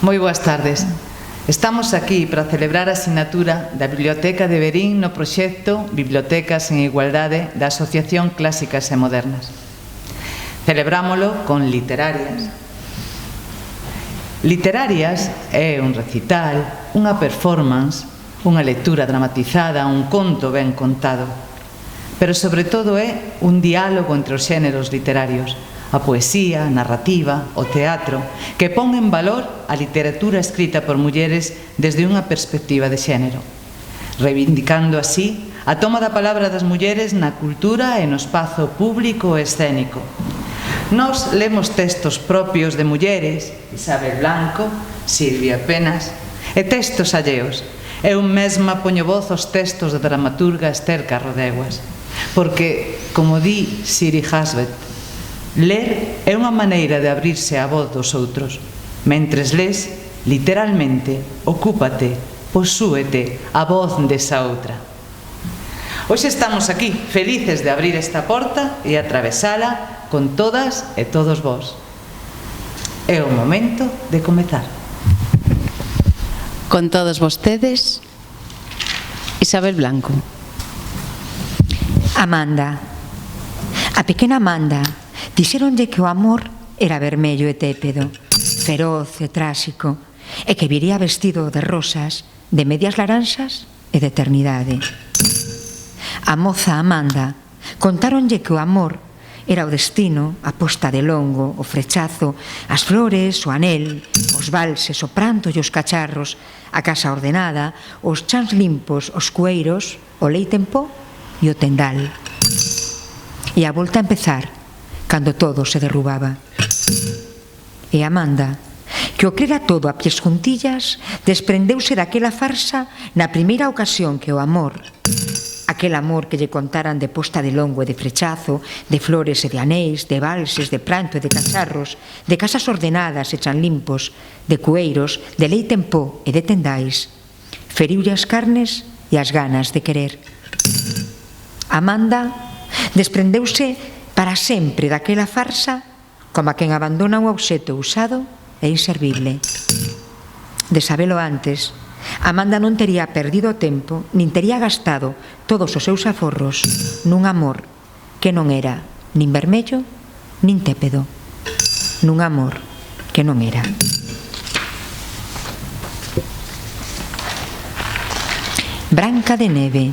Moi boas tardes. Estamos aquí para celebrar a sinatura da Biblioteca de Verín no proxecto Bibliotecas en Igualdade da Asociación Clásicas e Modernas. Celebrámolo con Literarias. Literarias é un recital, unha performance, unha lectura dramatizada, un conto ben contado, pero sobre todo é un diálogo entre os xéneros literarios, a poesía, a narrativa, o teatro, que pon en valor a literatura escrita por mulleres desde unha perspectiva de xénero, reivindicando así a toma da palabra das mulleres na cultura e no espazo público e escénico. Nós lemos textos propios de mulleres, Isabel Blanco, Silvia Penas, e textos alleos. Eu mesma poño voz aos textos da dramaturga Esther Carrodeguas, porque, como di Siri Hasbet, ler é unha maneira de abrirse á voz dos outros. Mentres les, literalmente, ocúpate, posúete a voz desa outra. Hoxe estamos aquí, felices de abrir esta porta e atravesala con todas e todos vós. É o momento de comezar. Con todos vostedes, Isabel Blanco. Amanda. A pequena Amanda dixéronlle que o amor era vermello e tépedo, feroz e tráxico, e que viría vestido de rosas, de medias laranxas e de eternidade. A moza Amanda contáronlle que o amor era o destino, a posta de longo, o frechazo, as flores, o anel, os valses, o pranto e os cacharros, a casa ordenada, os chans limpos, os cueiros, o leite en pó e o tendal. E a volta a empezar, cando todo se derrubaba. E Amanda, que o crera todo a pies juntillas, desprendeuse daquela farsa na primeira ocasión que o amor, aquel amor que lle contaran de posta de longo e de frechazo, de flores e de anéis, de valses, de pranto e de cacharros, de casas ordenadas e chan limpos, de cueiros, de leite en pó e de tendais, feriulle as carnes e as ganas de querer. Amanda desprendeuse para sempre daquela farsa como a quen abandona un obxeto usado e inservible. De sabelo antes, Amanda non tería perdido o tempo nin tería gastado todos os seus aforros nun amor que non era nin vermello nin tépedo, nun amor que non era. Branca de Neve.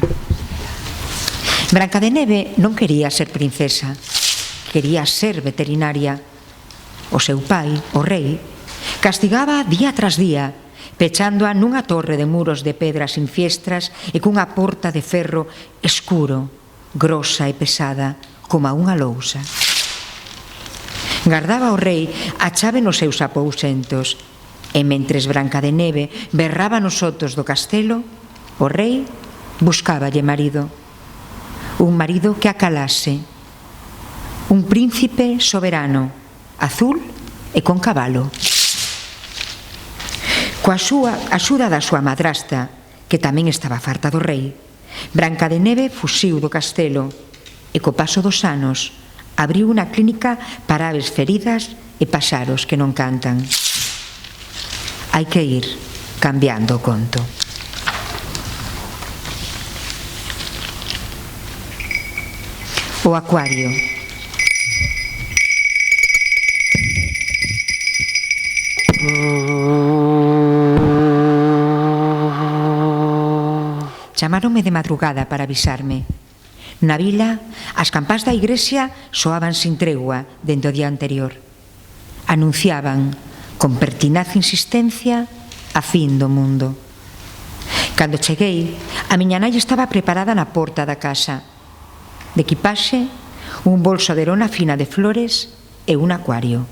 Branca de Neve non quería ser princesa, quería ser veterinaria. O seu pai, o rei, castigaba día tras día, pechándoa nunha torre de muros de pedra sin fiestras e cunha porta de ferro escuro, grosa e pesada, como a unha lousa. Gardaba o rei a chave nos seus apousentos, e mentres Branca de Neve berraba nos sotos do castelo, o rei buscáballe marido. Un marido que a calase, un príncipe soberano, azul e con cabalo. Coa axuda da súa madrasta, que tamén estaba farta do rei, Branca de Neve fuxiu do castelo e co paso dos anos abriu unha clínica para aves feridas e paxaros que non cantan. Hai que ir cambiando o conto. O acuario. Chamaronme de madrugada para avisarme. Na vila, as campás da igrexa soaban sin tregua dende o día anterior. Anunciaban, con pertinaz insistencia, a fin do mundo. Cando cheguei, a miña nai estaba preparada na porta da casa. De equipaxe, un bolso de lona fina de flores e un acuario.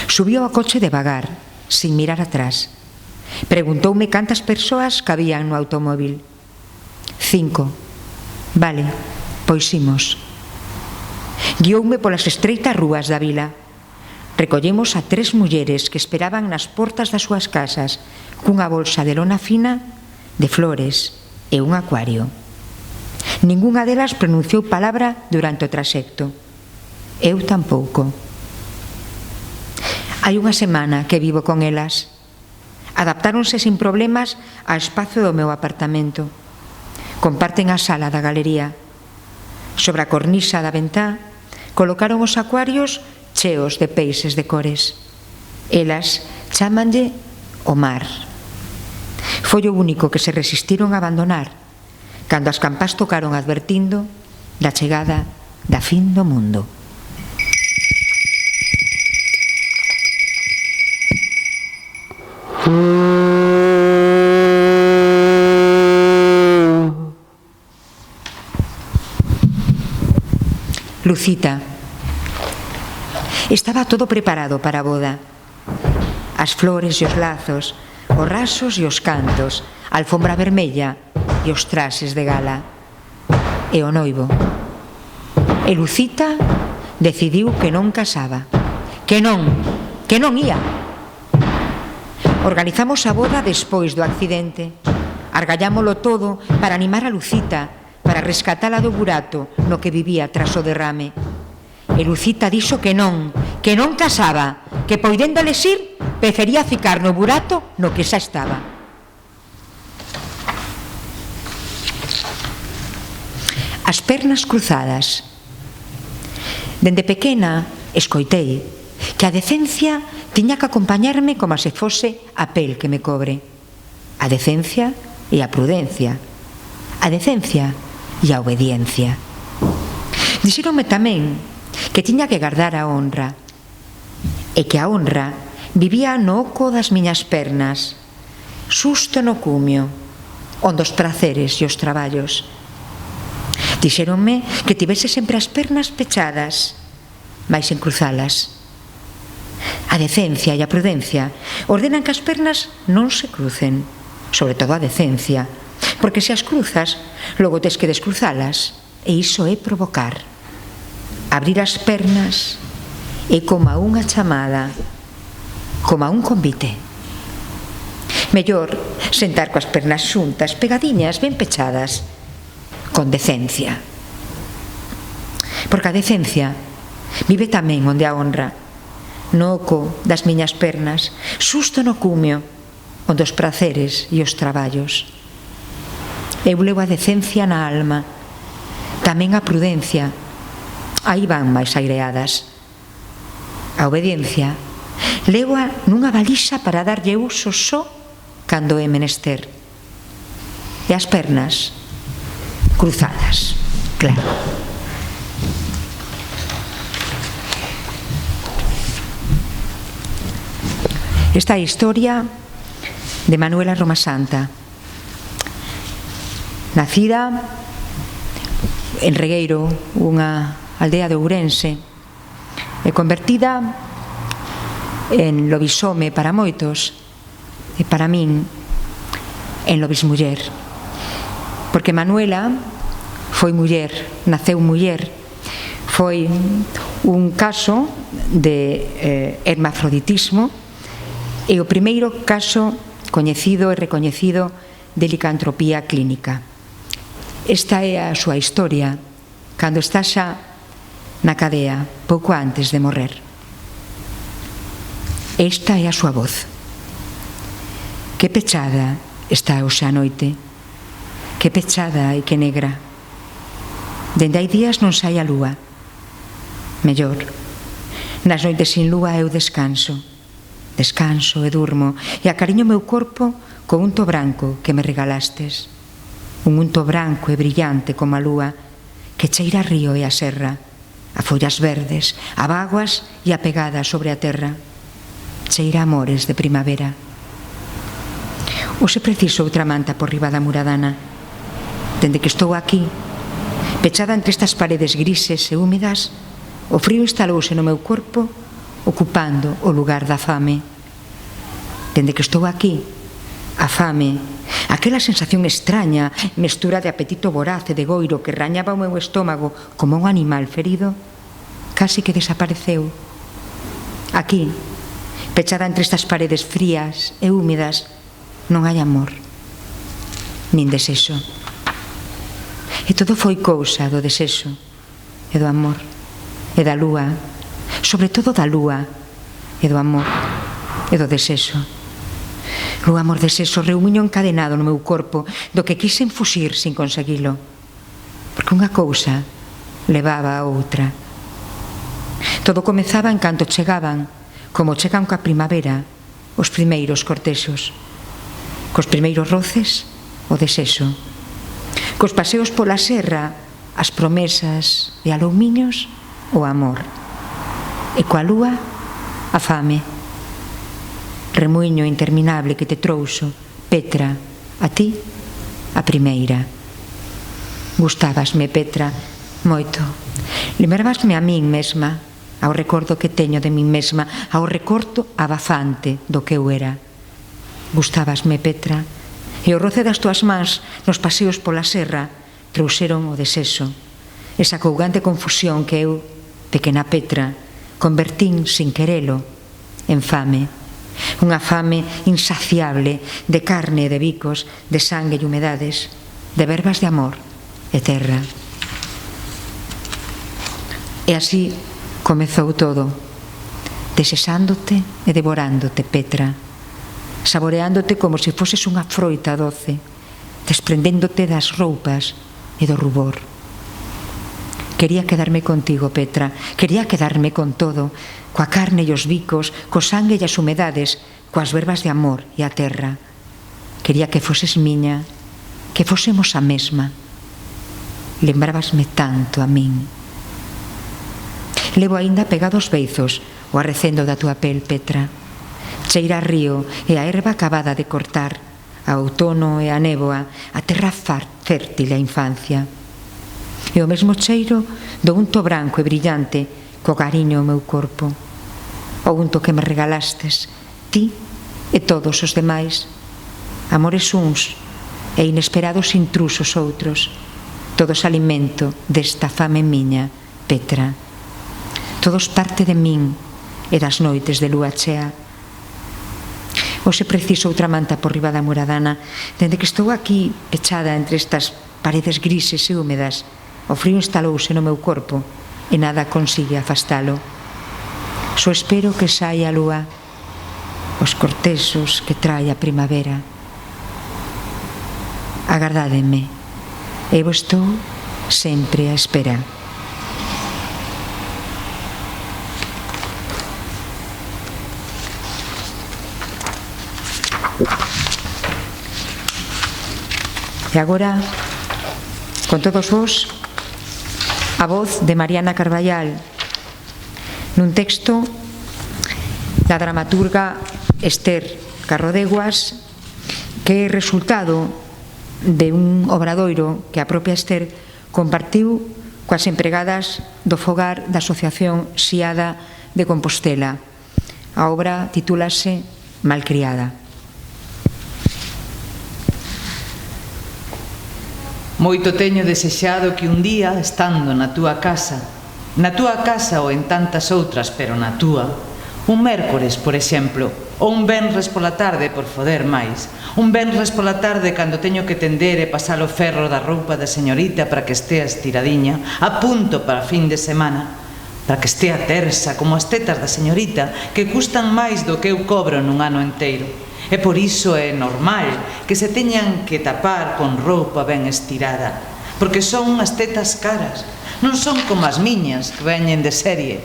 Subiu ao coche devagar, sin mirar atrás. Preguntoume cantas persoas cabían no automóvil. 5. Vale, pois imos. Guioume polas estreitas rúas da vila. Recollemos a 3 mulleres que esperaban nas portas das súas casas cunha bolsa de lona fina, de flores e un acuario. Ningunha delas pronunciou palabra durante o traxecto. Eu tampouco. Hai unha semana que vivo con elas. Adaptáronse sin problemas ao espazo do meu apartamento. Comparten a sala da galería. Sobre a cornisa da ventá colocaron os acuarios cheos de peixes de cores. Elas chámanlle o mar. Foi o único que se resistiron a abandonar cando as campás tocaron advertindo da chegada da fin do mundo. Lucita. Estaba todo preparado para a boda. As flores e os lazos, os rasos e os cantos, a alfombra vermella e os traxes de gala. E o noivo. E Lucita decidiu que non casaba. Que non ía. Organizamos a boda despois do accidente. Argallámolo todo para animar a Lucita, para rescatala do burato no que vivía tras o derrame. E Lucita dixo que non casaba, que poidendo lexir, prefería ficar no burato no que xa estaba. As pernas cruzadas. Dende pequena escoitei que a decencia tiña que acompañarme como se fose a pel que me cobre. A decencia e a prudencia. A decencia e a obediencia. Dixéronme tamén que tiña que guardar a honra e que a honra vivía no oco das miñas pernas, xusto no cumio, onde os praceres e os traballos. Dixéronme que tivese sempre as pernas pechadas, mais en cruzalas. A decencia e a prudencia ordenan que as pernas non se crucen, sobre todo a decencia, porque se as cruzas, logo tes que descruzalas, e iso é provocar. Abrir as pernas é como unha chamada, como un convite. Mellor sentar coas pernas xuntas, pegadiñas, ben pechadas, con decencia. Porque a decencia vive tamén onde a honra, no oco das miñas pernas, xusto no cumio, onde os praceres e os traballos. Eu levo a decencia na alma, tamén a prudencia, aí van máis aireadas. A obediencia levo-a nunha balixa para darlle uso só cando é menester. E as pernas cruzadas, claro. Esta é a historia de Manuela Romasanta, nacida en Regueiro, unha aldea de Ourense, e convertida en lobisome para moitos, e para min en lobismuller, porque Manuela foi muller, naceu muller, foi un caso de hermafroditismo e o primeiro caso coñecido e recoñecido de licantropía clínica. Esta é a súa historia cando está xa na cadea, pouco antes de morrer. Esta é a súa voz. Que pechada está hoxe a noite, que pechada e que negra. Dende hai días non sai a lúa. Mellor, nas noites sin lúa eu descanso e durmo e acariño meu corpo con unto branco que me regalastes, un unto branco e brillante como a lúa que cheira a río e a serra, a follas verdes, a vaguas e a pegada sobre a terra, cheira a amores de primavera. Hoxe preciso outra manta por riba da muradana. Dende que estou aquí, pechada entre estas paredes grises e húmidas, o frío instalouse no meu corpo ocupando o lugar da fame. Dende que estou aquí, a fame, aquela sensación extraña, mestura de apetito voraz e de goiro que rañaba o meu estómago como un animal ferido, casi que desapareceu. Aquí, pechada entre estas paredes frías e húmidas, non hai amor, nin desexo. E todo foi cousa do desexo e do amor e da lúa, sobre todo da lúa e do amor e do desexo. O amor de sexo reumiño encadenado no meu corpo, do que quixen fuxir sin conseguilo, porque unha cousa levaba a outra. Todo comezaba en canto chegaban, como chegan coa primavera, os primeiros cortexos, cos primeiros roces, o de sexo, cos paseos pola serra, as promesas e aloumiños, o amor, e coa lúa, a fame. Remuiño interminable que te trouxo, Petra, a ti, a primeira. Gustábasme, Petra, moito. Lembrabasme a min mesma, ao recordo que teño de min mesma, ao recordo abafante do que eu era. Gustábasme, Petra, e o roce das túas mans nos paseos pola serra trouxeron o de sexo, esa cougante confusión que eu, pequena Petra, convertín sin querelo en fame. Unha fame insaciable de carne e de bicos, de sangue e humedades, de verbas de amor e terra. E así comezou todo, desexándote e devorándote, Petra, saboreándote como se foses unha froita doce, desprendéndote das roupas e do rubor. Quería quedarme contigo, Petra, quería quedarme con todo, coa carne e os bicos, co sangue e as humedades, coas verbas de amor e a terra. Quería que foses miña, que fósemos a mesma. Lembrábasme tanto a min. Levo aínda pegado aos beizos o arrecendo da túa pel, Petra. Cheira a río e a erva acabada de cortar, a outono e a néboa, a terra fértil e a infancia. E o mesmo cheiro do unto branco e brillante co cariño ao meu corpo, o unto que me regalastes, ti e todos os demais, amores uns e inesperados intrusos outros, todos alimento desta fame miña, Petra, todos parte de min e das noites de lúa chea. Hoxe preciso outra manta por riba da muradana, dende que estou aquí pechada entre estas paredes grises e húmedas. O frío instalouse no meu corpo e nada consigue afastalo. Só espero que saia a lúa, os cortexos que trae a primavera. Agardádeme, eu estou sempre a esperar. E agora, con todos vos, a voz de Mariana Carballal, nun texto da dramaturga Esther Carrodeguas, que é resultado de un obradoiro que a propia Esther compartiu coas empregadas do fogar da Asociación Xiada de Compostela. A obra titúlase Malcriada. Moito teño desexado que un día, estando na túa casa ou en tantas outras, pero na túa, un mércores, por exemplo, ou un venres pola tarde, por foder máis, un venres pola tarde cando teño que tender e pasar o ferro da roupa da señorita para que estea estiradiña, a punto para fin de semana, para que estea tersa como as tetas da señorita, que custan máis do que eu cobro nun ano enteiro. E por iso é normal que se teñan que tapar con roupa ben estirada, porque son unhas tetas caras, non son como as miñas que veñen de serie,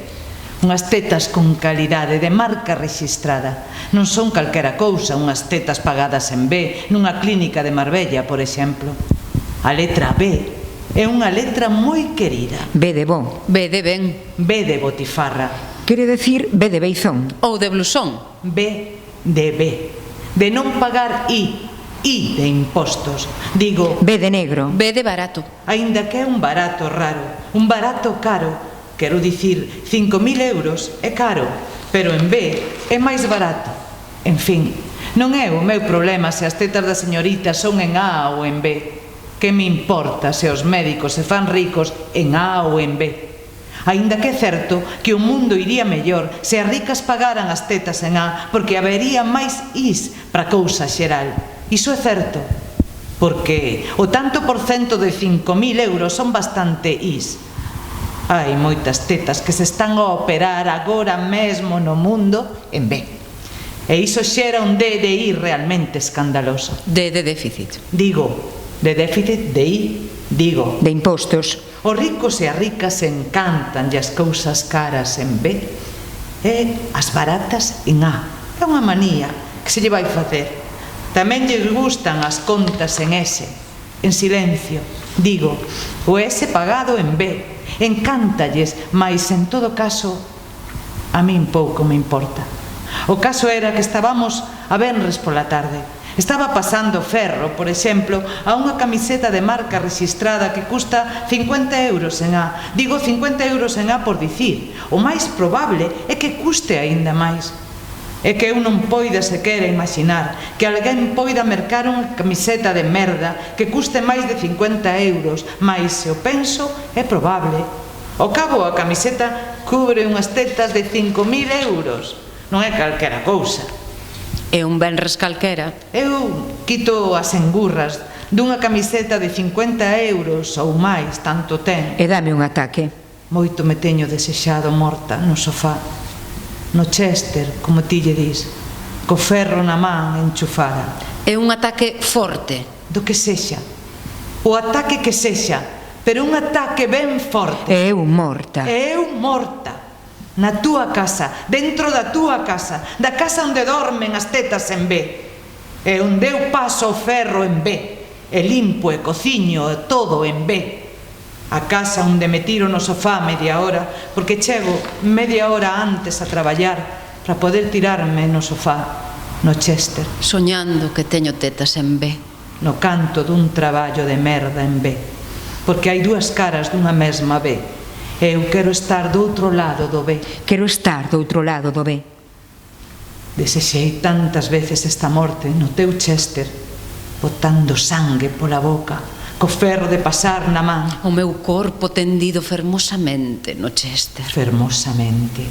unhas tetas con calidade, de marca rexistrada, non son calquera cousa, unhas tetas pagadas en B, nunha clínica de Marbella, por exemplo. A letra B é unha letra moi querida. B de bo. B de ben. B de botifarra. Quere decir B de beizón. Ou de blusón. B de B. De non pagar I de impostos. Digo, B de negro. B de barato. aínda que é un barato raro, un barato caro, quero dicir, 5.000 euros é caro, pero en B é máis barato. En fin, non é o meu problema se as tetas da señorita son en A ou en B. Que me importa se os médicos se fan ricos en A ou en B? Aínda que é certo que o mundo iría mellor se as ricas pagaran as tetas en A, porque habería máis Is para a cousa xeral. Iso é certo, porque o tanto por cento de 5.000 euros son bastante Is. Hai moitas tetas que se están a operar agora mesmo no mundo en B. E iso xera un DDI realmente escandaloso. De déficit. Digo, de déficit, de I, digo. De impostos. Os ricos e as ricas encantan as cousas caras en B e as baratas en A. É unha manía que se lle vai facer. Tamén lles gustan as contas en S, en silencio. Digo, o S pagado en B. Encántalles, mais en todo caso a min pouco me importa. O caso era que estábamos a venres pola tarde. Estaba pasando ferro, por exemplo, a unha camiseta de marca rexistrada que custa 50 euros en A. Digo 50 euros en A por dicir. O máis probable é que custe aínda máis. É que eu non poida sequera imaginar que alguén poida mercar unha camiseta de merda que custe máis de 50 euros, mas se o penso é probable. Ao cabo, a camiseta cubre unhas tetas de 5.000 euros. Non é calquera cousa. É un benres calquera. Eu quito as engurras dunha camiseta de 50 euros ou máis, tanto ten. E dame un ataque. Moito me teño desexado morta no sofá, no Chester, como ti lle dis, co ferro na man enchufada. É un ataque forte. Do que sexa. O ataque que sexa, pero un ataque ben forte. E eu morta. E eu morta. Na túa casa, dentro da túa casa, da casa onde dormen as tetas en B, e onde eu paso o ferro en B, e limpo e cociño e todo en B. A casa onde me tiro no sofá media hora, porque chego media hora antes a traballar para poder tirarme no sofá, no Chester. Soñando que teño tetas en B. No canto dun traballo de merda en B, porque hai dúas caras dunha mesma B. Eu quero estar do outro lado do B. Quero estar do outro lado do B. Desexei tantas veces esta morte no teu Chester, botando sangue pola boca, co ferro de pasar na man. O meu corpo tendido fermosamente no Chester. Fermosamente.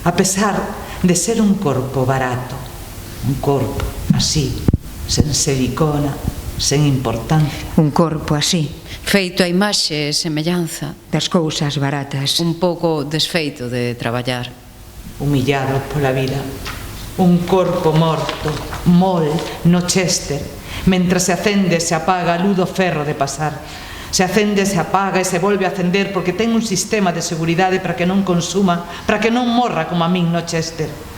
A pesar de ser un corpo barato, un corpo así, sen silicona, sen importancia. Un corpo así. Feito a imaxe e semellanza. Das cousas baratas. Un pouco desfeito de traballar. Humillado pola vida. Un corpo morto, mol, no Chester, mentras se acende e se apaga a luz do ferro de pasar. Se acende, se apaga e se volve a acender porque ten un sistema de seguridade para que non consuma, para que non morra como a min no Chester.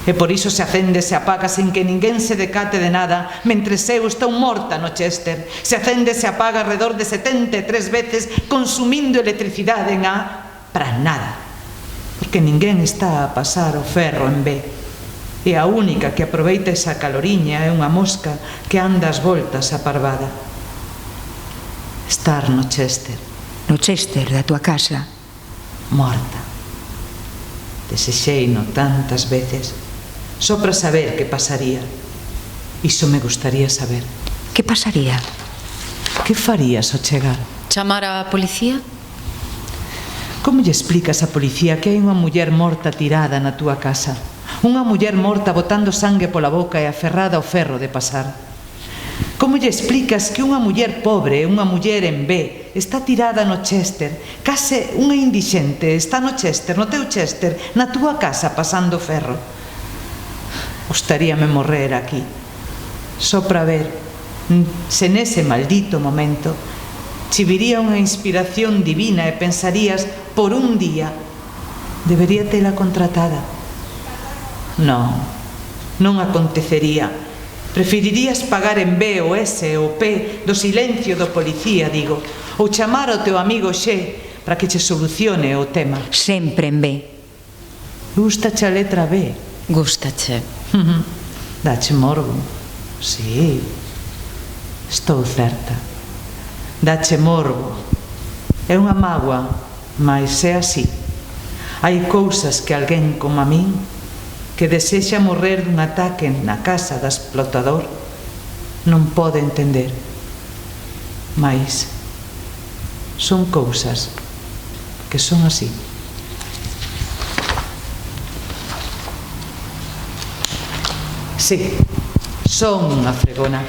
E por iso se acende, se apaga sin que ninguén se decate de nada, mentres eu estou morta no Chester. Se acende, se apaga alrededor de 73 veces, consumindo electricidade en A para nada. Porque ninguén está a pasar o ferro en B. E a única que aproveita esa caloriña é unha mosca que anda ás voltas aparvada. Estar no Chester. No Chester da tua casa. Morta. Desexei-no tantas veces, só para saber que pasaría. Iso me gustaría saber. Que pasaría? Que farías ao chegar? Chamar a policía? Como lle explicas á policía que hai unha muller morta tirada na túa casa? Unha muller morta botando sangue pola boca e aferrada ao ferro de pasar? Como lle explicas que unha muller pobre, unha muller en B, está tirada no Chester, case unha indixente, está no Chester, no teu Chester, na túa casa pasando ferro? Gustaríame morrer aquí, só para ver se nese maldito momento che viría unha inspiración divina e pensarías, por un día, debería tela contratada. Non, non acontecería. Preferirías pagar en B o S ou P do silencio do policía, digo, ou chamar ao teu amigo Xe para que che solucione o tema. Sempre en B. Gústache a letra B? Gústache. Dache morbo. Sí, estou certa. Dache morbo. É unha mágoa, mas é así. Hai cousas que alguén como a min, que desexa morrer dun ataque na casa da explotador, non pode entender. Mais son cousas que son así. Sí, son unha fregona.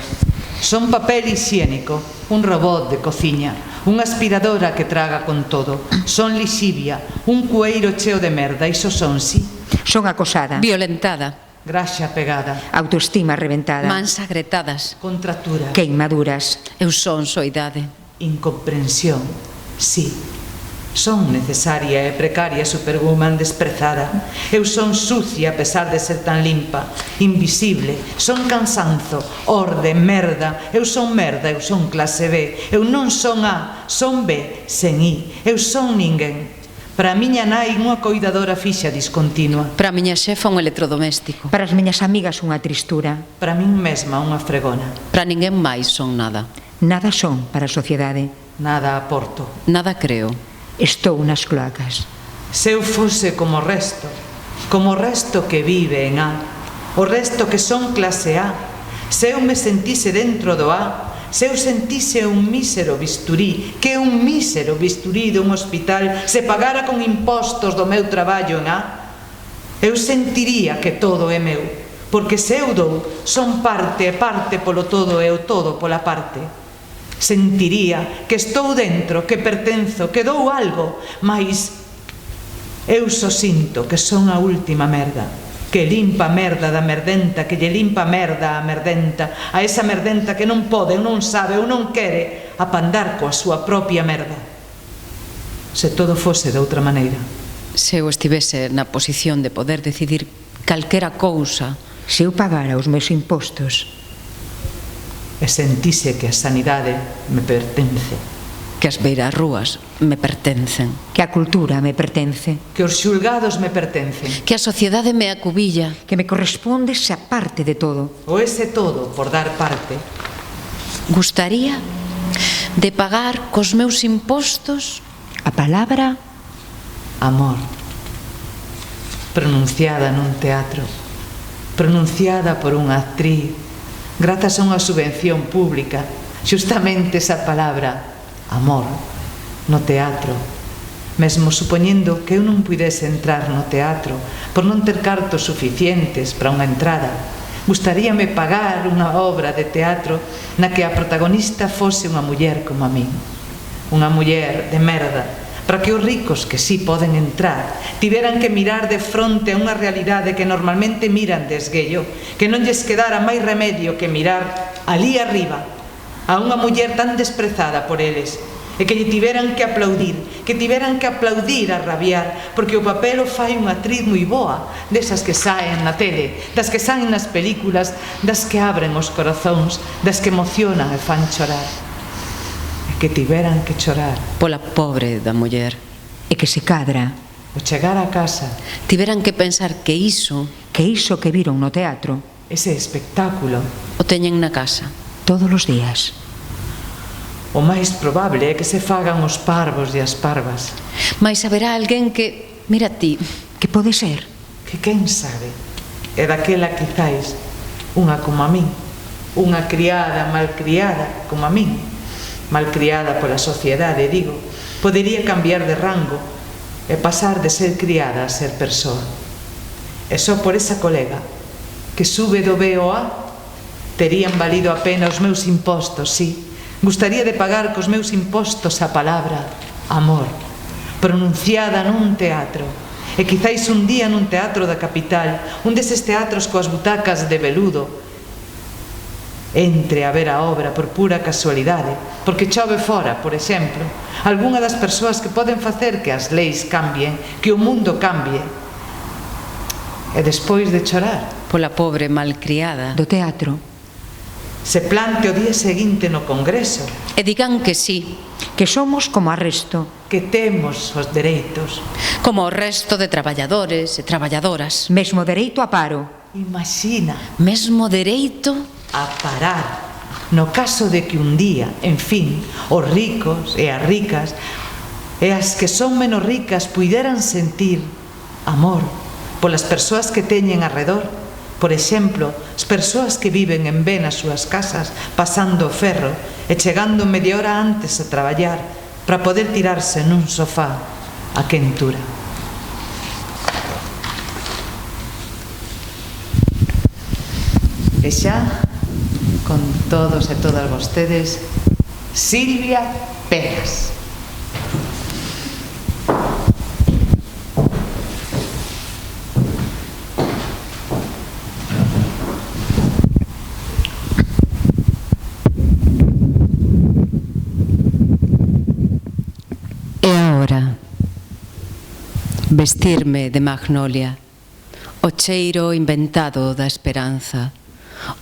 Son papel hixiénico, un robot de cociña, unha aspiradora que traga con todo. Son lixivia, un cueiro cheo de merda, iso son, sí. Son acosada. Violentada. graxa pegada, autoestima reventada, mans agretadas. contratura, queimaduras. Eu son soidade. incomprensión, sí. Son necesaria e precaria superwoman desprezada. Eu son sucia a pesar de ser tan limpa, invisible. Son cansanzo, orde, merda. Eu son merda, eu son clase B. Eu non son A, son B, sen I. Eu son ninguén. Para a miña nai unha coidadora fixa discontinua. Para a miña xefa un electrodoméstico. Para as miñas amigas unha tristura. Para min mesma unha fregona. Para ninguén máis son nada. Nada son para a sociedade. Nada aporto. Nada creo. Estou nas cloacas. Se eu fose como o resto que vive en A, o resto que son clase A, se eu me sentise dentro do A, se eu sentise un mísero bisturí, que un mísero bisturí dun hospital se pagara con impostos do meu traballo en A, eu sentiría que todo é meu, porque se eu dou, son parte e parte polo todo e o todo pola parte. Sentiría que estou dentro, que pertenzo, que dou algo, mas eu só sinto que son a última merda, que limpa a merda da merdenta, que lle limpa a merda a merdenta, a esa merdenta que non pode, ou non sabe, ou non quere apandar coa súa propia merda. Se todo fose de outra maneira. Se eu estivese na posición de poder decidir calquera cousa, Se eu pagara os meus impostos, E sentise que a sanidade me pertence, que as beirarrúas me pertencen, que a cultura me pertence, que os xulgados me pertencen, que a sociedade me acubilla, que me corresponde ser parte de todo. o ese todo por dar parte, gustaría de pagar cos meus impostos A palabra amor, pronunciada nun teatro, pronunciada por unha actriz, grazas a unha subvención pública, xustamente esa palabra, amor, no teatro. Mesmo supoñendo que eu non pudese entrar no teatro por non ter cartos suficientes para unha entrada, gustaríame pagar unha obra de teatro na que a protagonista fose unha muller como a min, unha muller de merda, para que os ricos que sí poden entrar tiveran que mirar de fronte a unha realidade que normalmente miran de esguello, que non lles quedara máis remedio que mirar ali arriba a unha muller tan desprezada por eles e que lle tiveran que aplaudir a rabiar, porque o papel o fai unha actriz moi boa, desas que saen na tele, das que saen nas películas, das que abren os corazóns, das que emocionan e fan chorar. Que tiveran que chorar pola pobre da muller, e que se cadra, o chegar a casa, tiveran que pensar que iso que viron no teatro ese espectáculo, o teñen na casa. todos os días. o máis probable é que se fagan os parvos e as parvas, Mais haberá alguén que, mira ti, Que pode ser? que quen sabe, é daquela quizáis unha como a min, unha criada malcriada como a min, malcriada pola sociedade, digo, podería cambiar de rango e pasar de ser criada a ser persoa. E só por esa colega que sube do B ao A terían valido a pena os meus impostos, sí. Gustaría de pagar cos meus impostos a palabra amor, pronunciada nun teatro, e quizáis un día nun teatro da capital, un deses teatros coas butacas de veludo, entre a ver a obra por pura casualidade, porque chove fora, por exemplo, algunha das persoas que poden facer que as leis cambien, que o mundo cambie, e despois de chorar pola pobre malcriada, Do teatro, se plante o día seguinte no Congreso e digan que sí, que somos como a resto, que temos os dereitos. como o resto de traballadores e traballadoras, mesmo dereito a paro, Imagina mesmo dereito a parar no caso de que un día, en fin, os ricos e as ricas e as que son menos ricas puideran sentir amor polas persoas que teñen arredor. Por exemplo, as persoas que viven en B nas súas casas, pasando o ferro e chegando media hora antes a traballar para poder tirarse nun sofá a quentura. E xa, con todos e todas vostedes, Silvia Penas. agora. Vestirme de magnolia, o cheiro inventado da esperanza,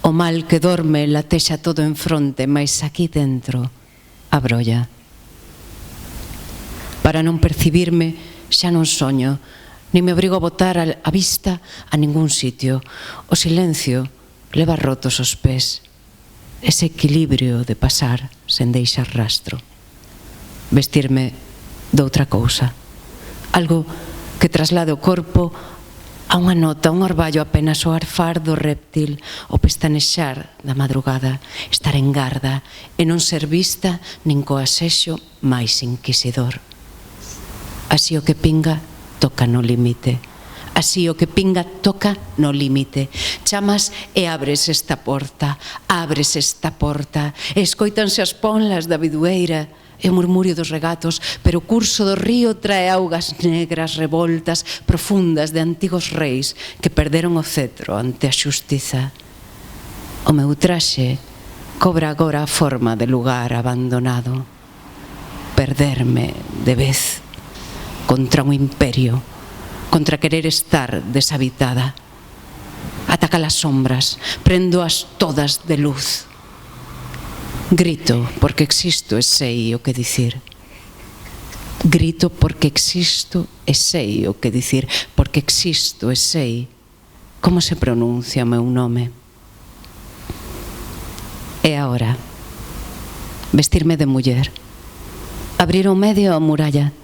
o mal que dorme latexa todo en fronte, mais aquí dentro a brolla. Para non percibirme xa non soño, nin me obrigo a botar a vista a ningún sitio. O silencio leva rotos os pés, ese equilibrio de pasar sen deixar rastro. Vestirme doutra cousa, algo que traslade o corpo a unha nota, un orballo apenas o arfar do reptil, o pestanexar da madrugada, estar en garda e non ser vista nin co asexo máis inquisidor. Así o que pinga toca no límite, así o que pinga toca no límite. Chamas e abres esta porta, e escoitanse as ponlas da bidueira e o murmurio dos regatos, pero o curso do río trae augas negras revoltas, profundas de antigos reis que perderon o cetro ante a xustiza. O meu traxe cobra agora a forma de lugar abandonado. Perderme de vez contra un imperio, contra querer estar deshabitada. Ataca las sombras, prendo-as todas de luz. Grito porque existo e sei o que dicir. Grito porque existo e sei o que dicir, porque existo e sei como se pronuncia o meu nome. E agora, vestirme de muller, abrir o medio a muralla,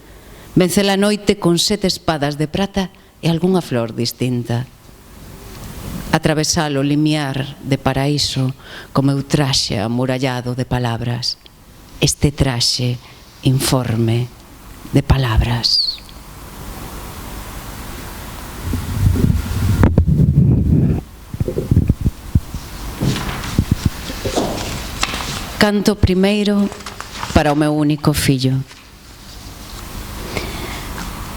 vencer a noite con 7 espadas de prata e algunha flor distinta. Atravesar o limiar de paraíso co meu traxe amurallado de palabras, este traxe informe de palabras. Canto primeiro para o meu único fillo.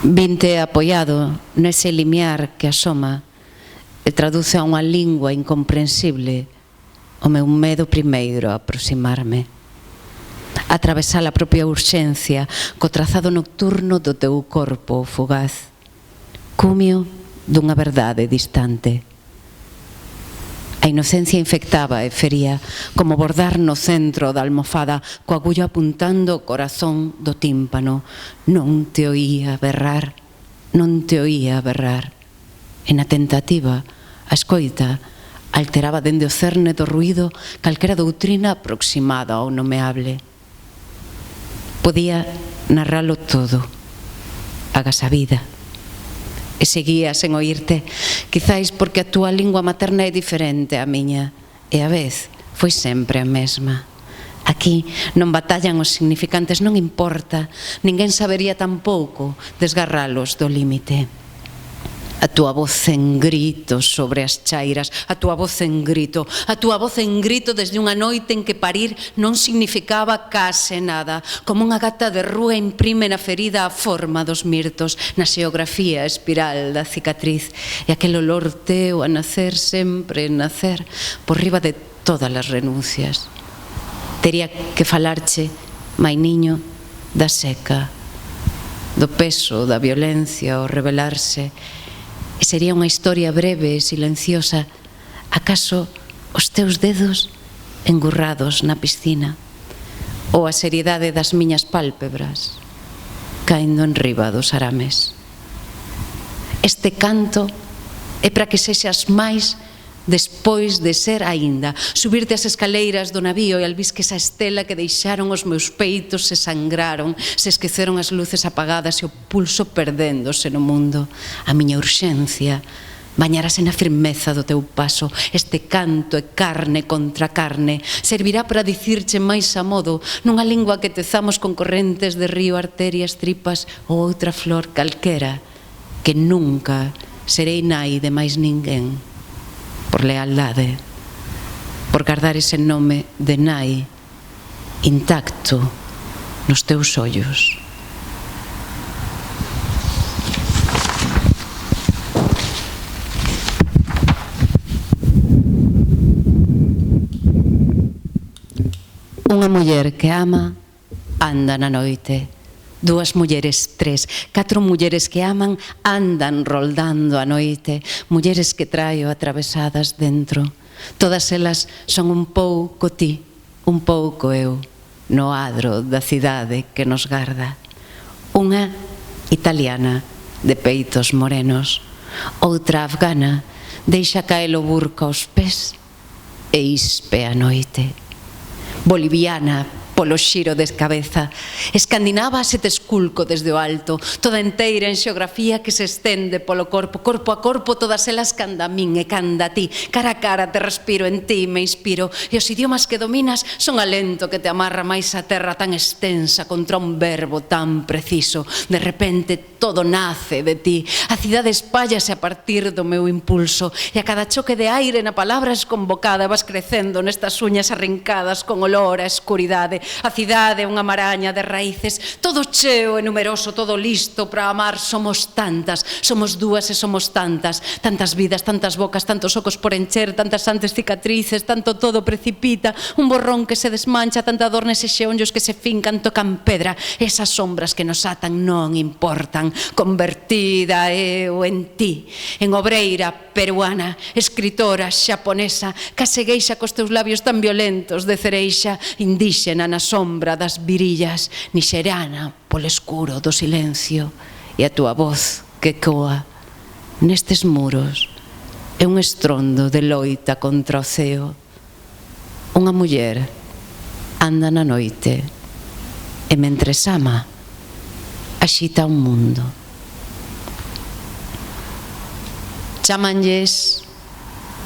Vinte apoiado nese limiar que asoma e traduce a unha lingua incomprensible o meu medo primeiro a aproximarme. Atravesar a propia urxencia co trazado nocturno do teu corpo fugaz, cumio dunha verdade distante. A inocencia infectaba e fería, como bordar no centro da almofada, coa agulla apuntando o corazón do tímpano. Non te oía berrar, non te oía berrar. E na tentativa, a escoita alteraba dende o cerne do ruído calquera doutrina aproximada ao nomeable. Podía narralo todo, agas a vida, e seguía sen oírte, quizáis porque a túa lingua materna é diferente á miña, e a vez foi sempre a mesma. Aquí non batallan os significantes, non importa, ninguén sabería tampouco desgarralos do límite. A túa voz en grito sobre as chairas, a túa voz en grito desde unha noite en que parir non significaba case nada, como unha gata de rúa imprime na ferida a forma dos mirtos, na xeografía espiral da cicatriz, e aquel olor teu a nacer sempre nacer por riba de todas as renuncias. Tería que falarche, mainiño, da seca, do peso, da violencia, o revelarse. E sería unha historia breve e silenciosa, acaso os teus dedos engurrados na piscina, ou a seriedade das miñas pálpebras caendo en riba dos arames. Este canto é para que sexas máis despois de ser aínda, subirte as escaleiras do navío e albisques a estela que deixaron os meus peitos, se sangraron, se esqueceron as luces apagadas e o pulso perdéndose no mundo. A miña urxencia bañarase na firmeza do teu paso. Este canto é carne contra carne, servirá para dicirche máis a modo, nunha lingua que tezamos con correntes de río, arterias, tripas ou outra flor calquera, que nunca serei nai de máis ninguén. Por lealdade, por guardar ese nome de nai intacto nos teus ollos. Unha muller que ama anda na noite, 2 mulleres, 3, 4 mulleres que aman andan roldando a noite, mulleres que traio atravesadas dentro. Todas elas son un pouco ti, un pouco eu, no adro da cidade que nos garda. Unha italiana de peitos morenos, outra afgana deixa caer o burca aos pés e ispe a noite. Boliviana polo xiro de cabeza, escandinava se te esculco desde o alto, toda enteira en xeografía que se estende polo corpo, corpo a corpo, todas elas canda a min e canda a ti, cara a cara te respiro, en ti me inspiro, e os idiomas que dominas son alento que te amarra máis a terra tan extensa contra un verbo tan preciso. De repente todo nace de ti, a cidade espállase a partir do meu impulso, e a cada choque de aire na palabra esconvocada vas crecendo nestas uñas arrincadas con olor a escuridade. A cidade é unha maraña de raíces, todo cheo e numeroso, todo listo para amar. Somos tantas, somos 2 e somos tantas, tantas vidas, tantas bocas, tantos ocos por encher, tantas antes cicatrices, tanto todo precipita, un borrón que se desmancha, tanta dor neses xeonllos que se fincan, tocan pedra, esas sombras que nos atan non importan. Convertida eu en ti, en obreira peruana, escritora xaponesa, casegueixa cos teus labios tan violentos de cereixa, indíxena na sombra das virillas, nixeriana polo escuro do silencio, e a túa voz que coa nestes muros é un estrondo de loita contra o ceo. Unha muller anda na noite e mentres ama axita un mundo. Chámanlles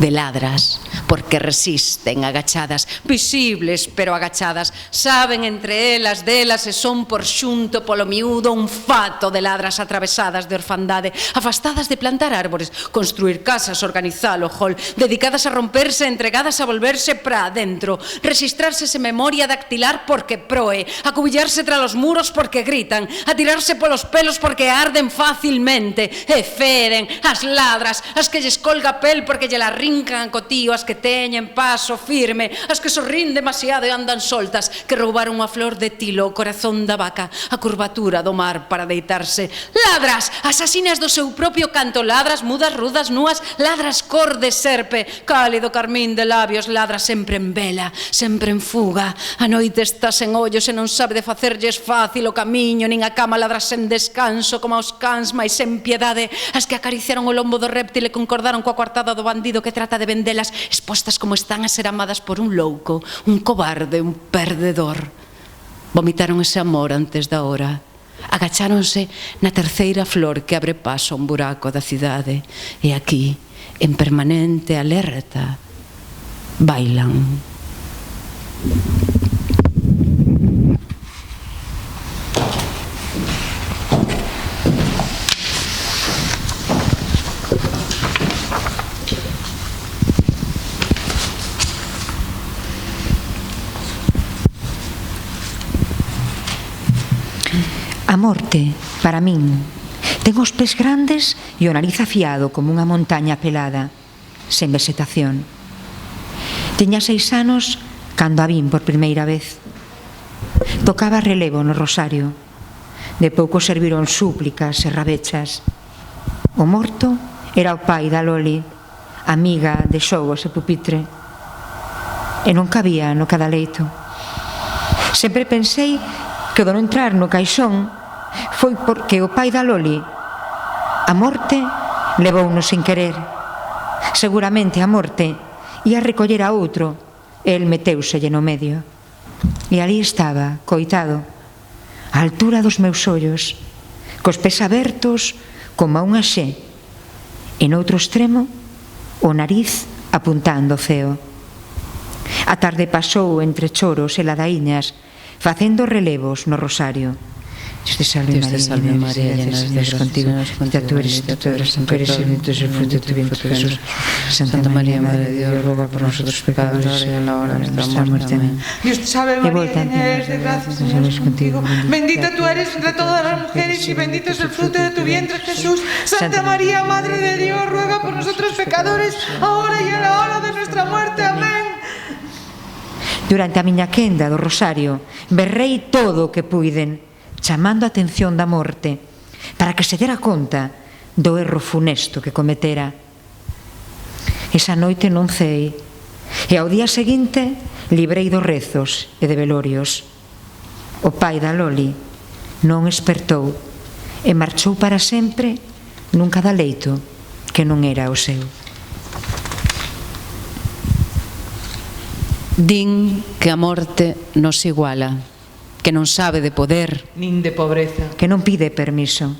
veladras, porque resisten agachadas, visibles pero agachadas, saben entre elas delas e son por xunto polo miúdo un fato de ladras atravesadas de orfandade, afastadas de plantar árbores, construir casas, organizar o hall, dedicadas a romperse, entregadas a volverse pra adentro, registrarse en memoria dactilar porque proe, acubillarse tras os muros porque gritan, a tirarse polos pelos porque arden facilmente, e feren as ladras, as que lles colga pel porque lle la rincan co tío, as que teñen paso firme, as que sorrín demasiado e andan soltas, que roubaron unha flor de tilo, o corazón da vaca, a curvatura do mar para deitarse. Ladras, asasinas do seu propio canto, ladras mudas, rudas, núas, ladras cor de serpe, cálido carmín de labios, ladras sempre en vela, sempre en fuga. A noite está sen ollos e non sabe de facerlles fácil o camiño, nin a cama, ladras sen descanso como aos cans, mais sen piedade, as que acariciaron o lombo do réptil e concordaron coa coartada do bandido que trata de vendelas expostas como están a ser amadas por un louco, un cobarde, un perdedor. Vomitaron ese amor antes da hora. Agacháronse na terceira flor que abre paso a un buraco da cidade. E aquí, en permanente alerta, bailan. A morte, para min, ten os pés grandes e o nariz afiado como unha montaña pelada, sen vegetación. Tiña 6 anos cando a vin por primeira vez. Tocaba relevo no rosario. De pouco serviron súplicas e rabechas. O morto era o pai da Loli, amiga de xogos e pupitre. E non cabía no cadaleito. Sempre pensei que do non entrar no caixón foi porque o pai da Loli, a morte, levouno sin querer. Seguramente a morte ia recoller a outro e el meteuselle no medio. E ali estaba, coitado, á altura dos meus ollos, cos pés abertos como a unha xe, e noutro extremo o nariz apuntando o ceo. A tarde pasou entre choros e ladaíñas, facendo relevos no rosario. Dios te salve María, llena de gracia, contigo, bendita tú eres entre todas las mujeres y bendito es el fruto de tu vientre Jesús. Santa María, Madre de Dios, ruega por nosotros pecadores, ahora y en la hora de nuestra muerte. Amén. Dios te salve María, llena eres de gracia, Señor es contigo, bendita tú eres entre todas las mujeres y bendito es el fruto de tu vientre Jesús. Santa María, Madre de Dios, ruega por nosotros pecadores, ahora y en la hora de nuestra muerte. Amén. Durante a miña quenda do rosario berrei todo o que puiden. chamando a atención da morte, para que se dera conta do erro funesto que cometera. Esa noite non cei, e ao día seguinte librei dos rezos e de velorios. O pai da Loli non espertou e marchou para sempre nun cadaleito que non era o seu. Din que a morte nos iguala, que non sabe de poder, nin de pobreza, que non pide permiso,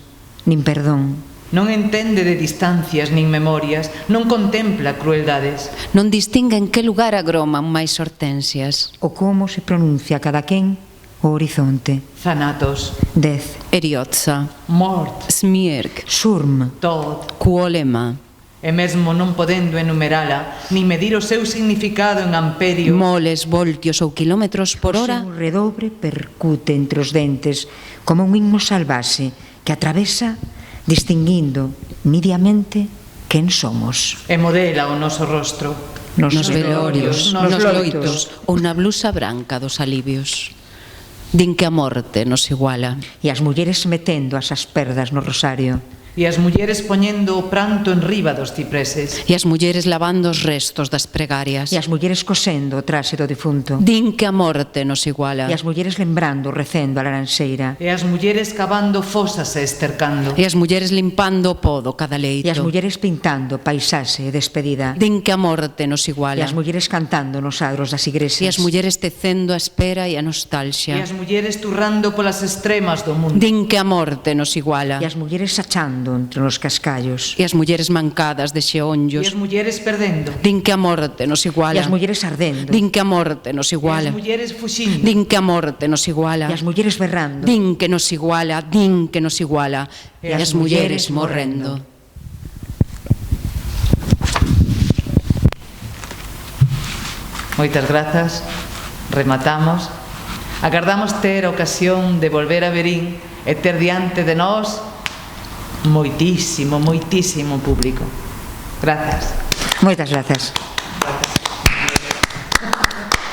nin perdón, non entende de distancias nin memorias, non contempla crueldades, non distingue en que lugar agroman máis hortensias. o como se pronuncia cada quen o horizonte. thanatos, Dez, Eriotza, mort, Smierk, surm, tot, Kuolema, e mesmo non podendo enumerala, nin medir o seu significado en amperios, moles, voltios ou kilómetros por o hora, seu redobre percute entre os dentes como un himno salvaxe que atravesa distinguindo nidiamente quen somos. e modela o noso rostro, nos velorios, nos nos loitos, loitos ou na blusa branca dos alivios. Din que a morte nos iguala. E as mulleres metendo as asperdas no rosario. e as mulleres poñendo o pranto en riba dos cipreses, E as mulleres lavando os restos das pregarias. E as mulleres cosendo o traxe do difunto. Din que a morte nos iguala. E as mulleres lembrando, recendo a laranxeira. e as mulleres cavando fosas e estercando, E as mulleres limpando o po do cada leito. E as mulleres pintando paisaxe e despedida. Din que a morte nos E iguala. as mulleres cantando nos adros das E igrexas. as mulleres tecendo a espera e a e nostalgia. as mulleres turrando polas extremas do mundo, Din que a morte nos iguala. E as mulleres sachando entre os cascallos. E as mulleres mancadas de e xeonllos. as mulleres perdendo, Din que a morte nos E iguala. as mulleres ardendo. Din que a morte nos e as iguala. mulleres fuxindo, Din que a morte nos iguala. E as mulleres berrando. Din que nos iguala, din que nos iguala. E as mulleres morrendo. Moitas grazas, rematamos. Agardamos ter a ocasión de volver a Verín e ter diante de nós moitísimo, moitísimo público. Grazas. Moitas grazas.